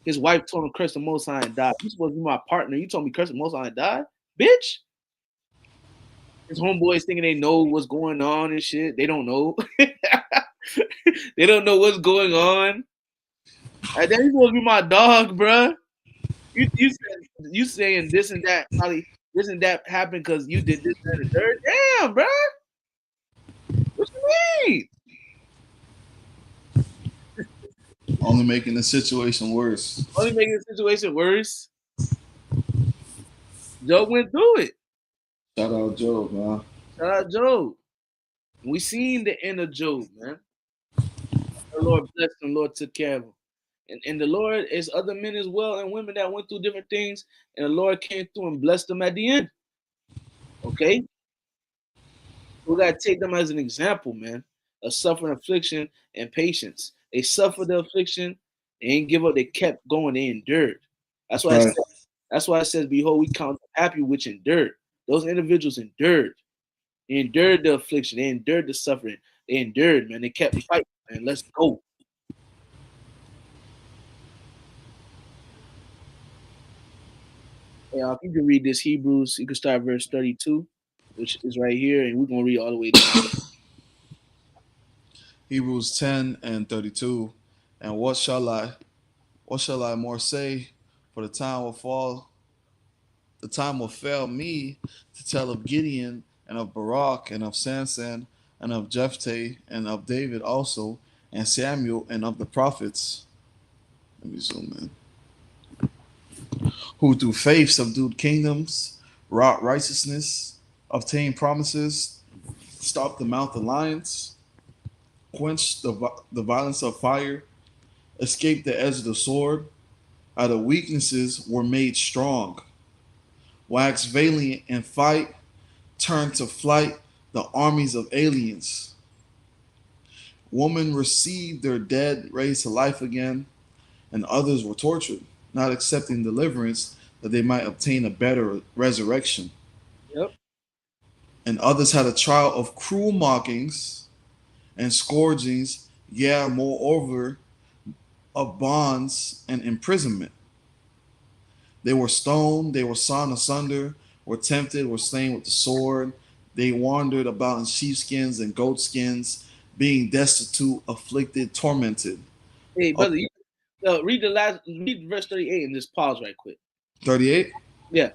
His wife told him curse the Most High and die. You're supposed to be my partner. You told me curse the Most High and die? Bitch. His homeboys thinking they know what's going on and shit. They don't know. They don't know what's going on. And then he's supposed to be my dog, bruh. You saying this and that, probably this and that happened because you did this and the third. Damn, bruh. What you mean? Only making the situation worse. Only making the situation worse. Job went through it. Shout out Job, man. Shout out Job. We seen the end of Job, man. The Lord blessed him, the Lord took care of him. And the Lord is other men as well and women that went through different things, and the Lord came through and blessed them at the end. Okay? We gotta take them as an example, man, of suffering, affliction, and patience. They suffered the affliction, they didn't give up, they kept going, they endured. That's why Right. that's why it says, behold, we count them happy which endured. Those individuals endured. They endured the affliction, they endured the suffering, they endured, man. They kept fighting, man. Let's go. Yeah, if you can read this Hebrews, you can start verse 32, which is right here, and we're gonna read all the way down. Hebrews 10 and 32. And what shall I more say? For the time will fail me to tell of Gideon and of Barak and of Samson and of Jephthah and of David also and Samuel and of the prophets. Let me zoom in. who through faith subdued kingdoms, wrought righteousness, obtained promises, stopped the mouth of lions, quenched the violence of fire, escaped the edge of the sword, out of weaknesses were made strong, waxed valiant in fight, turned to flight the armies of aliens. Women received their dead raised to life again, and others were tortured, not accepting deliverance that they might obtain a better resurrection. Yep. And others had a trial of cruel mockings and scourgings, yeah, moreover, of bonds and imprisonment. They were stoned, they were sawn asunder, were tempted, were slain with the sword. They wandered about in sheepskins and goatskins, being destitute, afflicted, tormented. Hey, Oh, brother, read verse 38 and just pause right quick. 38. Yeah,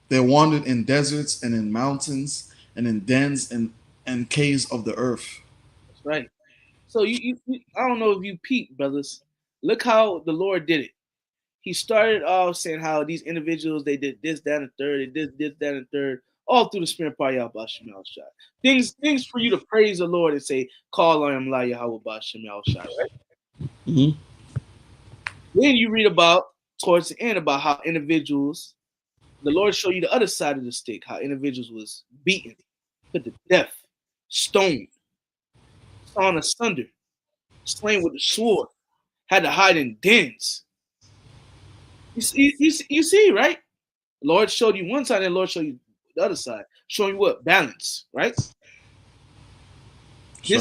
They wandered in deserts and in mountains and in dens and caves of the earth. that's right. So I don't know if you peep, brothers. Look how the Lord did it. He started off saying how these individuals they did this, that, and third, they did this, that, and third, all through the spirit part Yahweh Bashem Shai. Things for you to praise the Lord and say, call on him La Yahweh Bashem Shai, right? Mhm. Then you read about towards the end about how individuals, the Lord showed you the other side of the stick, how individuals was beaten, put to death, stoned, sawn asunder, slain with the sword, had to hide in dens. You see, right? The Lord showed you one side, and the Lord showed you the other side, showing you what balance, right? This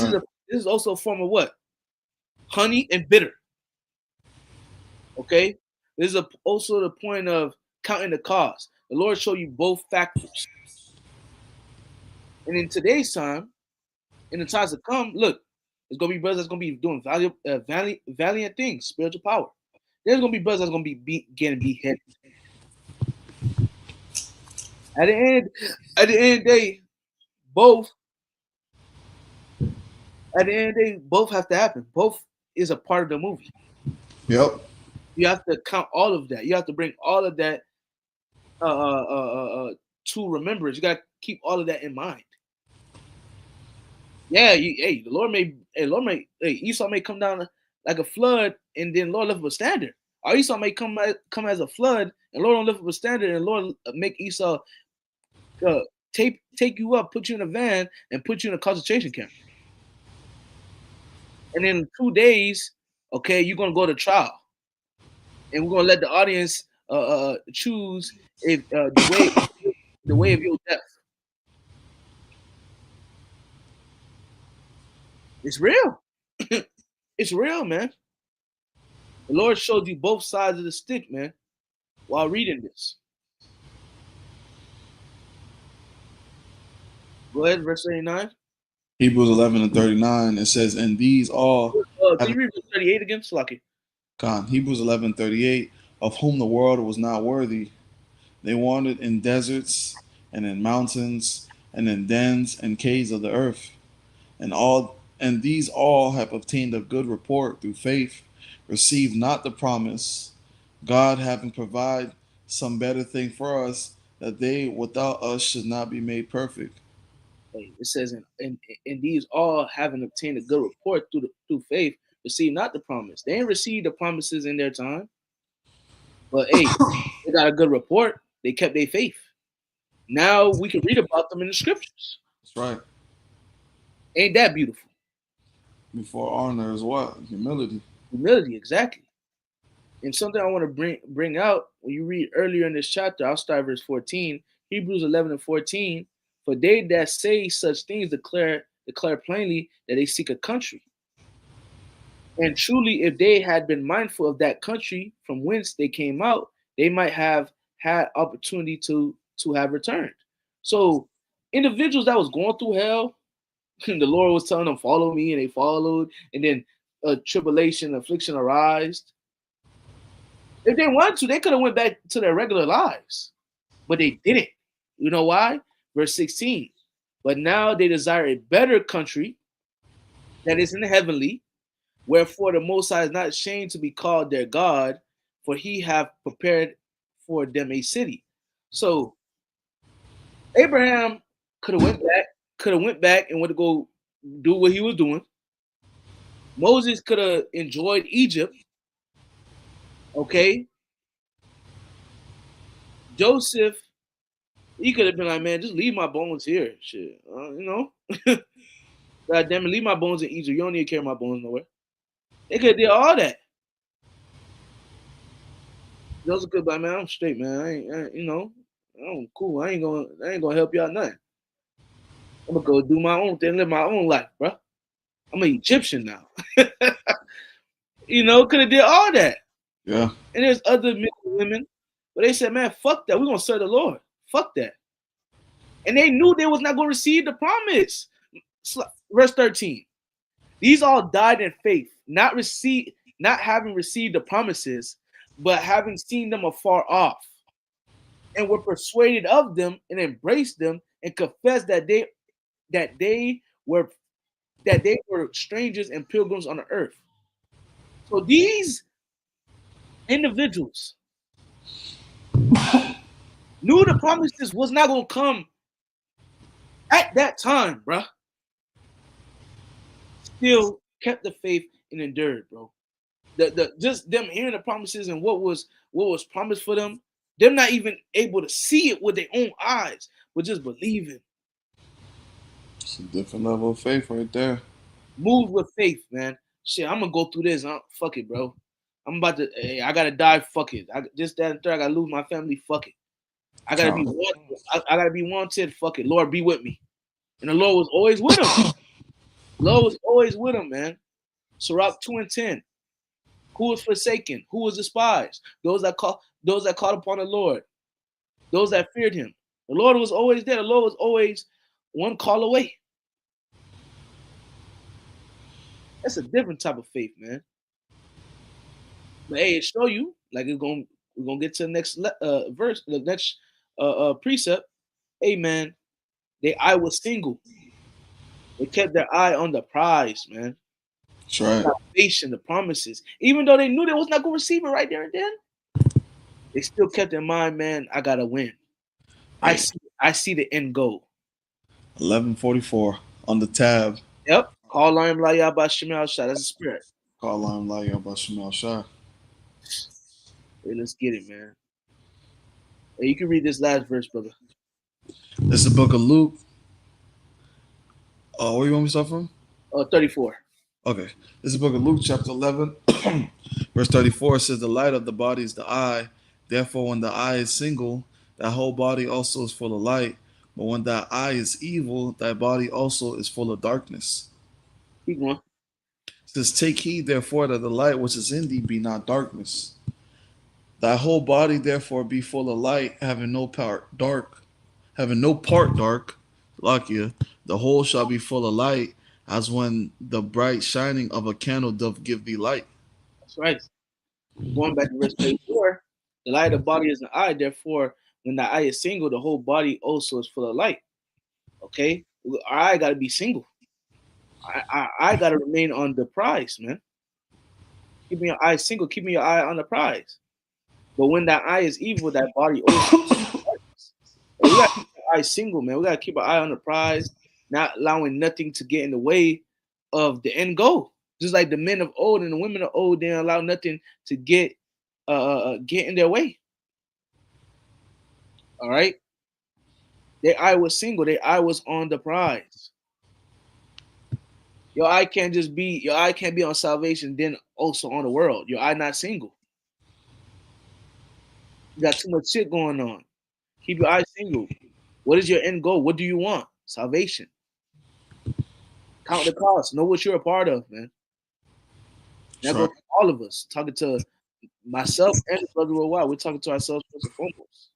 is Sure. this is also a form of what honey and bitter. Okay, this is also the point of counting the cost. The Lord showed you both factors, and in today's time, in the times to come, look, there's gonna be brothers that's gonna be doing valiant things, spiritual power. There's gonna be brothers that's gonna be getting beheaded. At the end, at the end of the day, both at the end of the day, both have to happen. Both is a part of the movie. Yep. You have to count all of that. You have to bring all of that to remembrance. You got to keep all of that in mind. Yeah, the Lord may, Esau may come down like a flood, and then Lord lift up a standard. Or Esau may come as a flood, and Lord don't lift up a standard, and Lord make Esau take you up, put you in a van, and put you in a concentration camp. And in 2 days, okay, you're gonna go to trial, and we're gonna let the audience choose if the way of your death. It's real. It's real, man. The Lord showed you both sides of the stick, man, while reading this. Go ahead, verse 39. Hebrews 11 and 39. It says, and these all Can have you read verse 38 again, Slaki? gone. Hebrews 11:38, of whom the world was not worthy. They wandered in deserts and in mountains and in dens and caves of the earth. And these all have obtained a good report through faith, received not the promise, God having provided some better thing for us, that they without us should not be made perfect. Hey, it says, and these all having obtained a good report through faith, receive not the promise. They ain't received the promises in their time, but hey, they got a good report. They kept their faith. Now we can read about them in the scriptures. That's right. Ain't that beautiful? Before honor is what? Humility. Humility, exactly. And something I want to bring out when you read earlier in this chapter, I'll start verse 14, Hebrews 11 and 14. For they that say such things declare plainly that they seek a country. And truly, if they had been mindful of that country from whence they came out, they might have had opportunity to have returned. So individuals that was going through hell, the Lord was telling them, follow me, and they followed, and then tribulation, affliction arised. If they wanted to, they could have went back to their regular lives, but they didn't. You know why? Verse 16. But now they desire a better country that is in the heavenly, wherefore the Most High is not ashamed to be called their God, for he have prepared for them a city. So Abraham could have went back and went to go do what he was doing. Moses could have enjoyed Egypt. Okay. Joseph, he could have been like, man, just leave my bones here. Shit. God damn it, leave my bones in Egypt. You don't need to carry my bones nowhere. They could have did all that. Joseph could be like, man, I'm straight, man. I'm cool. I ain't gonna help y'all nothing. I'm gonna go do my own thing, live my own life, bro. I'm an Egyptian now. Could have did all that. Yeah. And there's other men and women, but they said, man, fuck that. We're gonna serve the Lord. Fuck that. And they knew they was not gonna receive the promise. Verse 13. These all died in faith, not having received the promises, but having seen them afar off, and were persuaded of them and embraced them and confessed that they were strangers and pilgrims on the earth. So these individuals knew the promises was not gonna come at that time, bro. Still kept the faith and endured, bro. Just them hearing the promises and what was promised for them, them not even able to see it with their own eyes, but just believing. It's a different level of faith right there. Move with faith, man. Shit, I'm gonna go through this. Fuck it, bro. I'm about to. Hey, I gotta die. Fuck it. This, that, and third. I gotta lose my family. Fuck it. I gotta be wanted. I gotta be wanted. Fuck it. Lord, be with me. And the Lord was always with him. Lord was always with him, man. Sirach 2:10. Who was forsaken? Who was despised? Those that called upon the Lord. Those that feared him. The Lord was always there. The Lord was always one call away. That's a different type of faith, man. But hey, it show you, like we're gonna get to the next verse, the next precept. Hey, man, their eye was single. They kept their eye on the prize, man. That's right. The salvation, the promises. Even though they knew they was not gonna receive it right there and then, they still kept in mind, man, I gotta win. Hey. I see the end goal. 1144 on the tab. Yep. Call Layam Laya Bashim Al Shah. That's the spirit. Call Layam Laya Bashim Al Shah. Hey, let's get it, man. Hey, you can read this last verse, brother. This is the book of Luke. Where you want me to start from? 34. Okay. This is the book of Luke, chapter 11, verse 34. Says, the light of the body is the eye. Therefore, when the eye is single, that whole body also is full of light. But when that eye is evil, that body also is full of darkness. Keep going. It says, take heed, therefore, that the light which is in thee be not darkness. Thy whole body, therefore, be full of light, having no part dark. Lakia, the whole shall be full of light, as when the bright shining of a candle doth give thee light. That's right. Going back to verse 34, the light of the body is the eye. Therefore, when the eye is single, the whole body also is full of light. Okay? Our eye got to be single. I got to remain on the prize, man. Keeping your eye single, keeping your eye on the prize. But when that eye is evil, that body also is darkness. We got to keep our eye single, man. We got to keep our eye on the prize, not allowing nothing to get in the way of the end goal. Just like the men of old and the women of old, they didn't allow nothing to get in their way. All right. Their eye was single. Their eye was on the prize. Your eye can't be on salvation, then also on the world. Your eye not single. You got too much shit going on. Keep your eye single. What is your end goal? What do you want? Salvation. Count the cost. Know what you're a part of, man. That goes to all of us. Talking to myself and the brother worldwide. We're talking to ourselves first and foremost.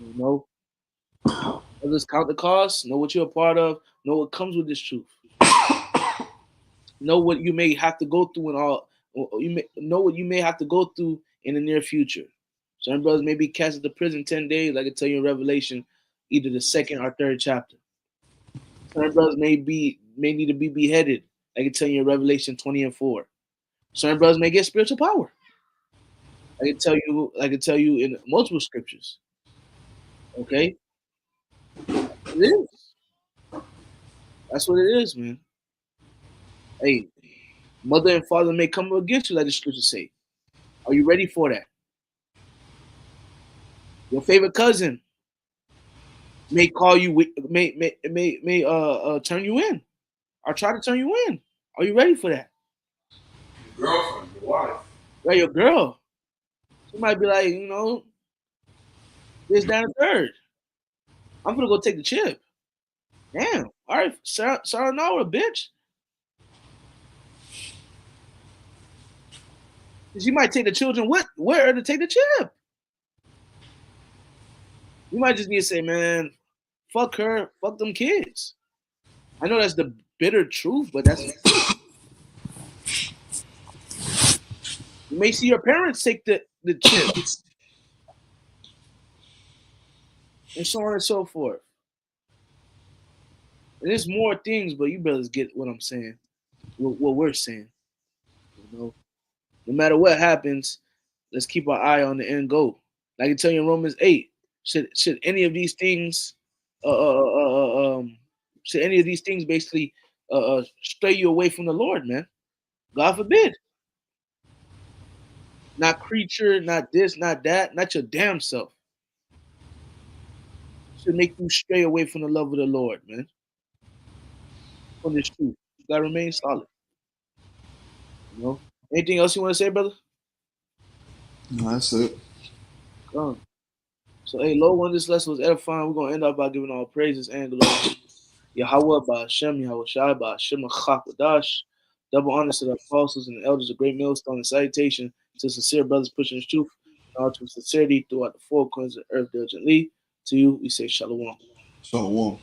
You know, others count the cost. Know what you're a part of. Know what comes with this truth. Know what you may have to go through and all. Know what you may have to go through in the near future. Some brothers may be cast into prison 10 days. I can tell you in Revelation, either the 2nd or 3rd chapter. Some brothers may need to be beheaded. I can tell you in Revelation 20 and 4. Certain brothers may get spiritual power. I can tell you in multiple scriptures. Okay? It is. That's what it is, man. Hey, mother and father may come against you, like the scriptures say. Are you ready for that? Your favorite cousin may call you, may turn you in, or try to turn you in. Are you ready for that? Your girlfriend, your wife. Right, your girl. She might be like, this, that, and third. I'm gonna go take the chip. Damn. All right, sayonara, bitch. She might take the children with her to take the chip. You might just need to say, man, fuck her, fuck them kids. I know that's the bitter truth, but that's you may see your parents take the chip and so on and so forth. And there's more things, but you brothers get what I'm saying, what we're saying. No matter what happens, let's keep our eye on the end goal. Like I tell you in Romans 8, should any of these things, uh, uh, uh, uh, um, should any of these things basically stray you away from the Lord, man? God forbid. Not creature, not this, not that, not your damn self. Should make you stray away from the love of the Lord, man. From this truth. You gotta remain solid. Anything else you want to say, brother? No, that's it. Come. So, hey, Lord, when this lesson was edifying, we're gonna end up by giving all praises and glory. Yahweh by Hashem, Yahweh Shai by Hashem Chakadash. Double honors to the apostles and the elders of Great Millstone and salutation to sincere brothers pushing the truth and all true sincerity throughout the four corners of earth diligently. To you, we say shalom. Shalom.